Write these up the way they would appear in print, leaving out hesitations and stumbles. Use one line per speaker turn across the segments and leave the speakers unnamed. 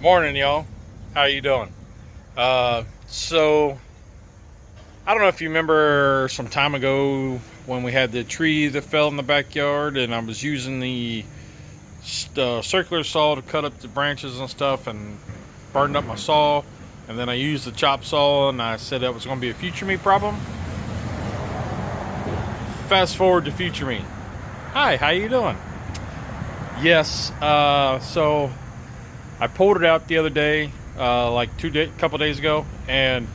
Morning, y'all. How you doing? So I don't know if you remember some time ago when we had the tree that fell in the backyard, and I was using the circular saw to cut up the branches and stuff, and burned up my saw. And then I used the chop saw, and I said that was going to be a future me problem. Fast forward to future me. Hi, how you doing? Yes. So I pulled it out the other day, like couple days ago, and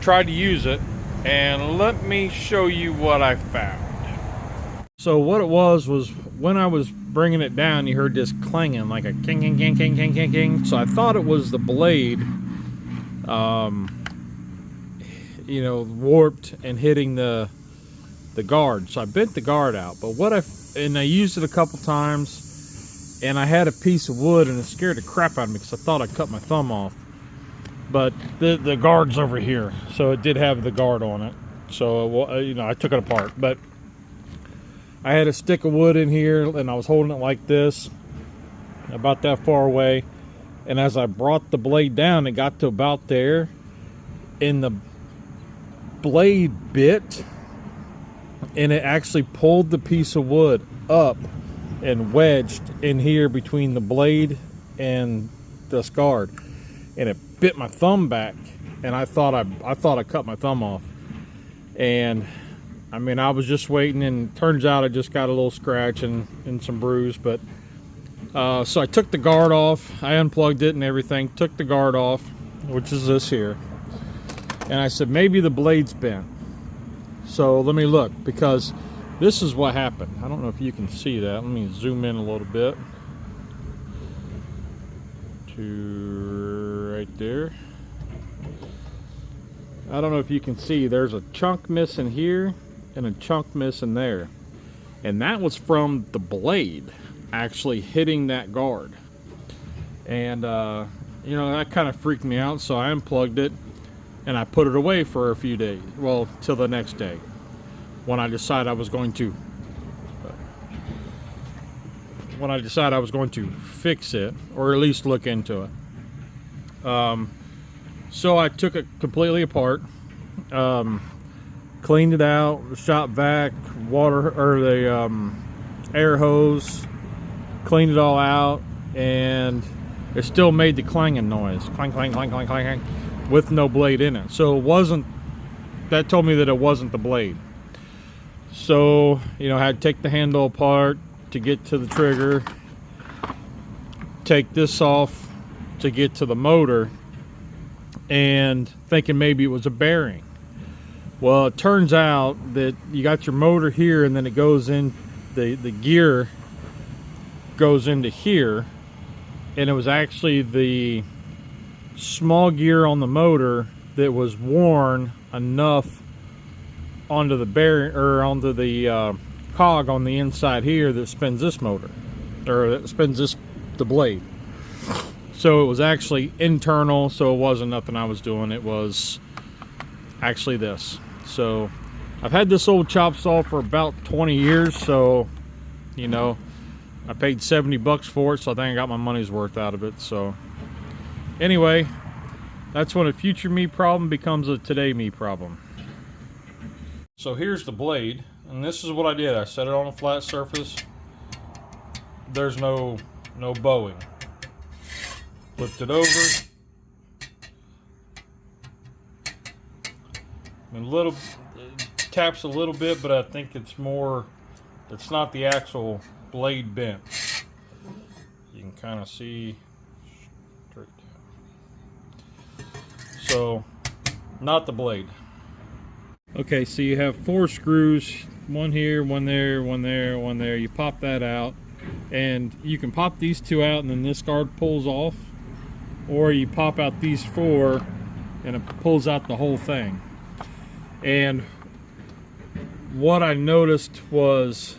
tried to use it. And let me show you what I found. So what it was when I was bringing it down, you heard this clanging, like a king, king, king, king, king, king, king. So I thought it was the blade, warped and hitting the guard. So I bent the guard out. But I used it a couple times. And I had a piece of wood, and it scared the crap out of me because I thought I cut my thumb off. But the guard's over here, so it did have the guard on it. So I took it apart. But I had a stick of wood in here, and I was holding it like this, about that far away. And as I brought the blade down, it got to about there, and the blade bit, and it actually pulled the piece of wood up and wedged in here between the blade and this guard, and it bit my thumb back, and I thought I cut my thumb off. And I mean, I was just waiting, and turns out I just got a little scratch and some bruise. But so I took the guard off, I unplugged it and everything, took the guard off, which is this here, and I said maybe the blade's bent. So let me look, because this is what happened. I don't know if you can see that. Let me zoom in a little bit to right there. I don't know if you can see, there's a chunk missing here and a chunk missing there. And that was from the blade actually hitting that guard. And, that kind of freaked me out, so I unplugged it and I put it away for a few days. Well, till the next day, when I decided I was going to fix it, or at least look into it. So I took it completely apart, cleaned it out, shop vac, water, or the air hose, cleaned it all out, and it still made the clanging noise, clang, clang, clang, clang, clang, clang, with no blade in it. So it wasn't, that told me that it wasn't the blade. So, I had to take the handle apart to get to the trigger, take this off to get to the motor, and thinking maybe it was a bearing. Well, it turns out that you got your motor here, and then it goes in, the gear goes into here, and it was actually the small gear on the motor that was worn enough onto the bearing, or onto the cog on the inside here that spins this motor, or that spins the blade. So it was actually internal, so it wasn't nothing I was doing, it was actually this. So I've had this old chop saw for about 20 years, so I paid $70 for it, so I think I got my money's worth out of it. So anyway, that's when a future me problem becomes a today me problem. So here's the blade, and this is what I did. I set it on a flat surface. There's no bowing. Flipped it over. It taps a little bit, but I think it's not the actual blade bent. You can kind of see straight down. So, not the blade. Okay, so you have 4 screws, one here, one there, one there, one there. You pop that out, and you can pop these 2 out, and then this guard pulls off, or you pop out these 4 and it pulls out the whole thing. And what I noticed was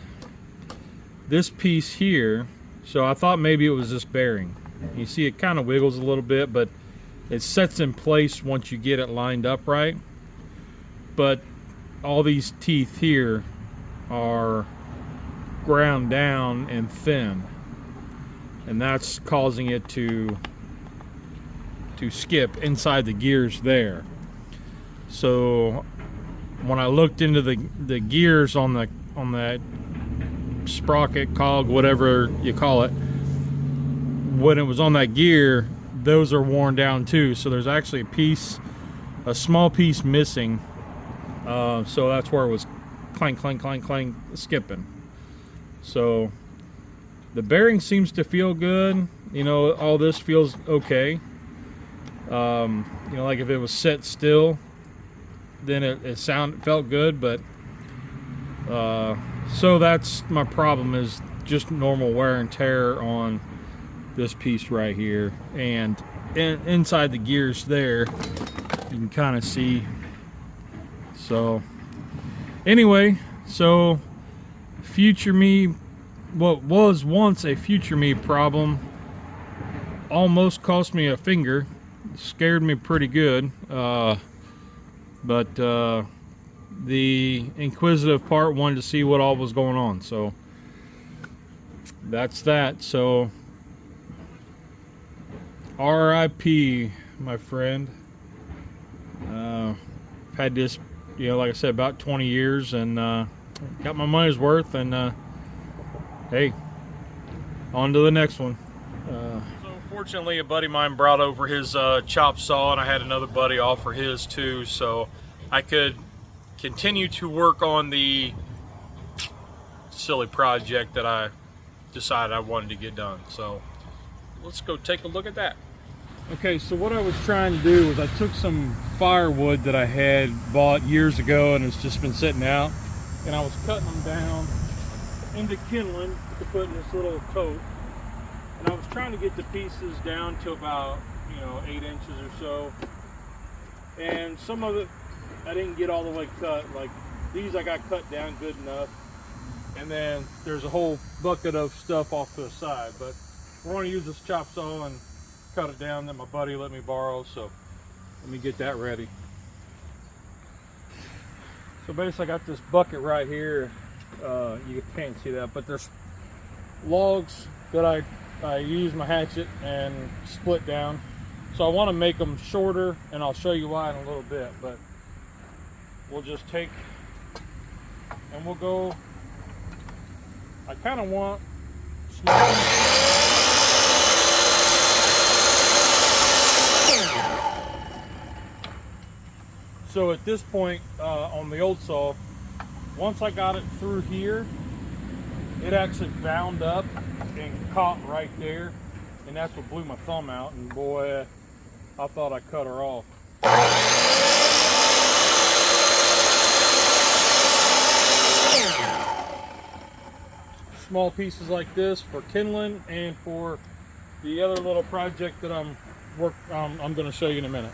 this piece here, so I thought maybe it was this bearing. You see it kind of wiggles a little bit, but it sets in place once you get it lined up right. But all these teeth here are ground down and thin, and that's causing it to to skip inside the gears there. So when I looked into the gears on that sprocket, cog, whatever you call it, when it was on that gear, those are worn down too. So there's actually a small piece missing. So that's where it was clank, clank, clank, clank, skipping. So the bearing seems to feel good. You know, all this feels okay. You know, like if it was set still, then it felt good, but so that's my problem, is just normal wear and tear on this piece right here, and inside the gears there you can kind of see. So anyway, so future me, what was once a future me problem, almost cost me a finger. Scared me pretty good, but the inquisitive part wanted to see what all was going on, so that's that. So RIP, my friend. Had this, you know, like I said, about 20 years, and got my money's worth, and hey, on to the next one. So fortunately, a buddy of mine brought over his chop saw, and I had another buddy offer his too, so I could continue to work on the silly project that I decided I wanted to get done. So let's go take a look at that. Okay, so what I was trying to do was I took some firewood that I had bought years ago and it's just been sitting out, and I was cutting them down into kindling to put in this little tote, and I was trying to get the pieces down to about, you know, 8 inches or so, and some of it I didn't get all the way cut. Like these I got cut down good enough, and then there's a whole bucket of stuff off to the side, but we're going to use this chop saw and cut it down that my buddy let me borrow, so let me get that ready. So basically I got this bucket right here. You can't see that, but there's logs that I use my hatchet and split down. So I want to make them shorter, and I'll show you why in a little bit, but we'll just take and we'll go. I kind of want small. So at this point on the old saw, once I got it through here, it actually bound up and caught right there, and that's what blew my thumb out, and boy, I thought I cut her off. Small pieces like this for kindling and for the other little project that I'm going to show you in a minute.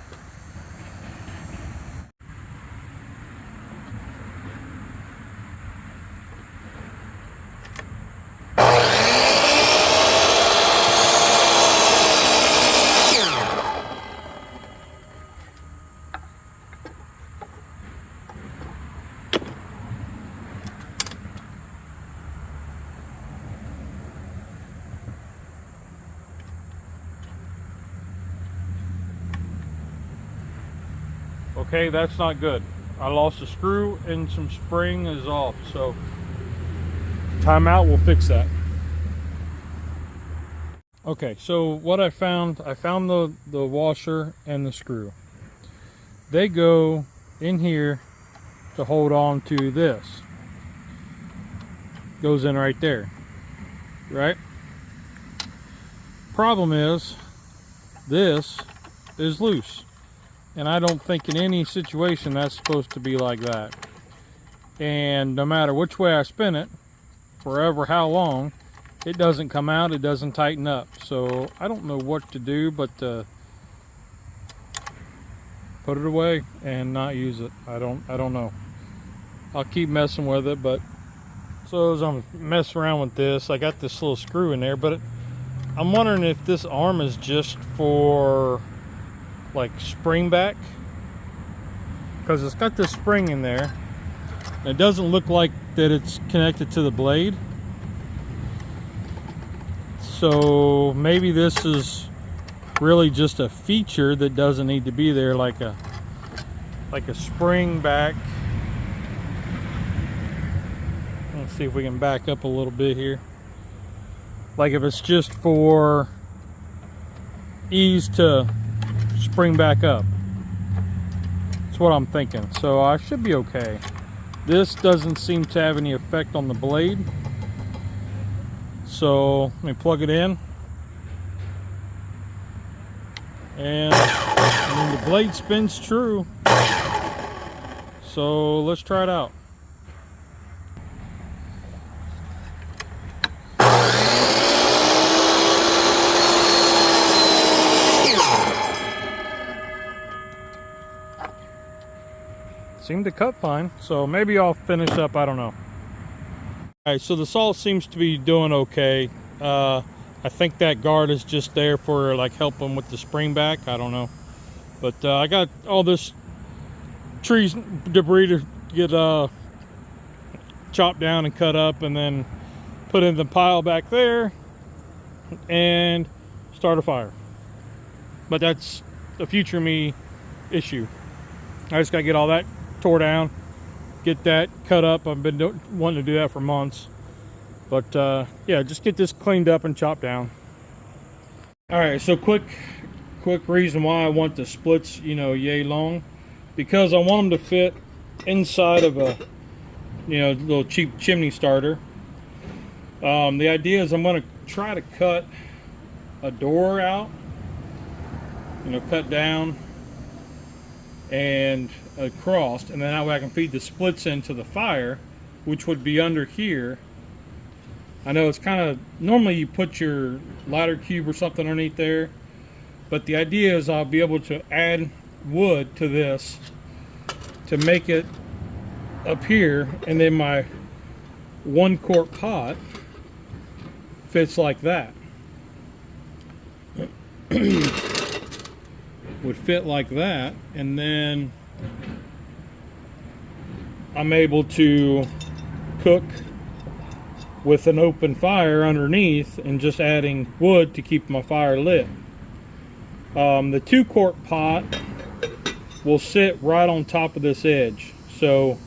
Okay, that's not good. I lost a screw and some spring is off, so timeout, we'll fix that. Okay, so what I found the washer and the screw. They go in here to hold on to this. Goes in right there, right? Problem is, this is loose. And I don't think in any situation that's supposed to be like that. And no matter which way I spin it, forever how long, it doesn't come out, it doesn't tighten up. So I don't know what to do but to put it away and not use it. I don't know. I'll keep messing with it, but so as I'm messing around with this, I got this little screw in there, but I'm wondering if this arm is just for like spring back, because it's got this spring in there and it doesn't look like that it's connected to the blade. So maybe this is really just a feature that doesn't need to be there, like a spring back. Let's see if we can back up a little bit here. Like if it's just for ease to spring back up. That's what I'm thinking. So I should be okay. This doesn't seem to have any effect on the blade. So let me plug it in. And I mean, the blade spins true. So let's try it out. Seemed to cut fine, so maybe I'll finish up, I don't know. Alright, so the saw seems to be doing okay. I think that guard is just there for like helping with the spring back, I don't know. But I got all this tree debris to get chopped down and cut up, and then put in the pile back there and start a fire. But that's a future me issue. I just gotta get all that tore down, get that cut up. I've been wanting to do that for months, but yeah, just get this cleaned up and chopped down. All right, so quick reason why I want the splits, you know, yay long, because I want them to fit inside of a, you know, little cheap chimney starter. The idea is I'm going to try to cut a door out, you know, cut down and across, and then that way I can feed the splits into the fire, which would be under here. I know it's kind of, normally you put your ladder cube or something underneath there, but the idea is I'll be able to add wood to this to make it up here, and then my 1 quart pot fits like that. Would fit like that, and then I'm able to cook with an open fire underneath and just adding wood to keep my fire lit. The 2 quart pot will sit right on top of this edge, so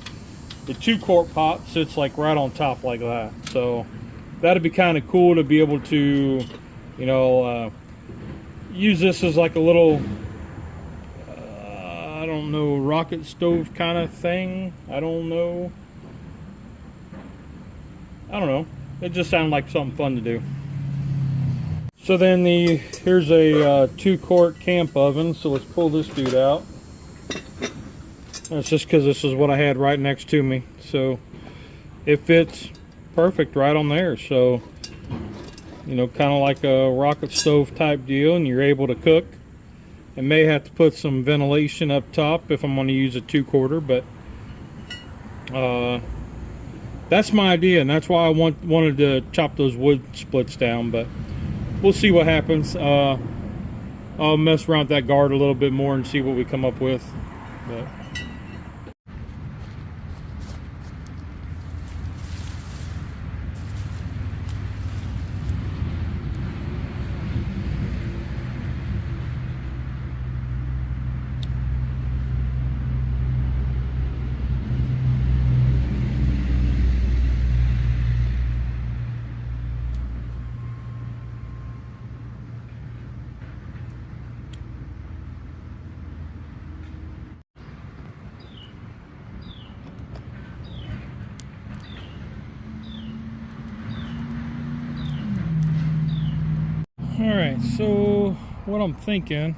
the 2 quart pot sits like right on top like that. So that'd be kind of cool to be able to, you know, use this as like a little I don't know, rocket stove kind of thing. I don't know. It just sounded like something fun to do. So then here's a 2 quart camp oven. So let's pull this dude out. That's just because this is what I had right next to me. So it fits perfect right on there. So, you know, kind of like a rocket stove type deal, and you're able to cook. I may have to put some ventilation up top if I'm going to use a 2 quarter, but that's my idea, and that's why I wanted to chop those wood splits down. But we'll see what happens. I'll mess around with that guard a little bit more and see what we come up with. But alright, so what I'm thinking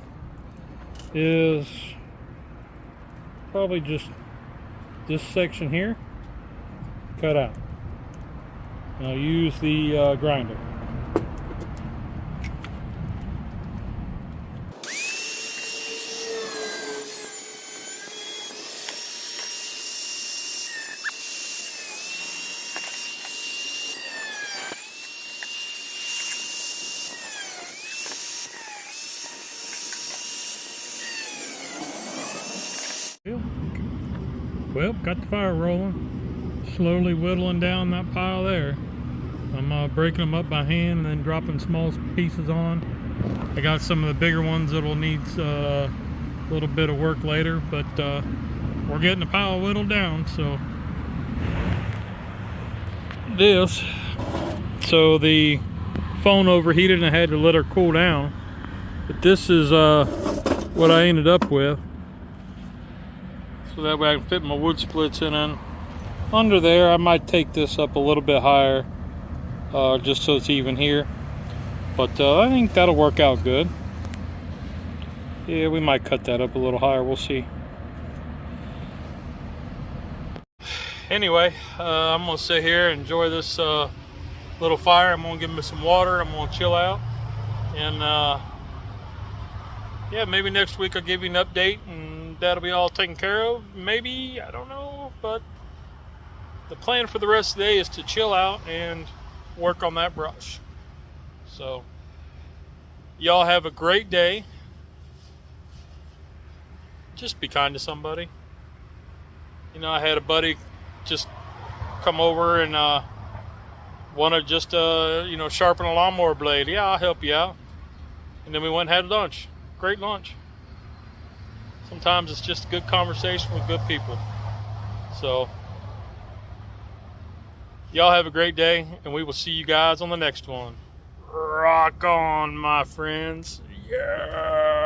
is probably just this section here cut out. And I'll use the grinder. Well, got the fire rolling, slowly whittling down that pile there. I'm breaking them up by hand and then dropping small pieces on. I got some of the bigger ones that will need a little bit of work later, but we're getting the pile whittled down. So the phone overheated and I had to let her cool down. But this is what I ended up with. So that way I can fit my wood splits in under there. I might take this up a little bit higher, just so it's even here. But I think that'll work out good. Yeah, we might cut that up a little higher. We'll see. Anyway, I'm gonna sit here and enjoy this little fire. I'm gonna give me some water. I'm gonna chill out, and yeah, maybe next week I'll give you an update, and that'll be all taken care of. Maybe, I don't know, but the plan for the rest of the day is to chill out and work on that brush. So y'all have a great day. Just be kind to somebody. You know, I had a buddy just come over and want to just you know, sharpen a lawnmower blade. Yeah, I'll help you out. And then we went and had lunch. Great lunch. Sometimes it's just a good conversation with good people. So y'all have a great day, and we will see you guys on the next one. Rock on, my friends. Yeah.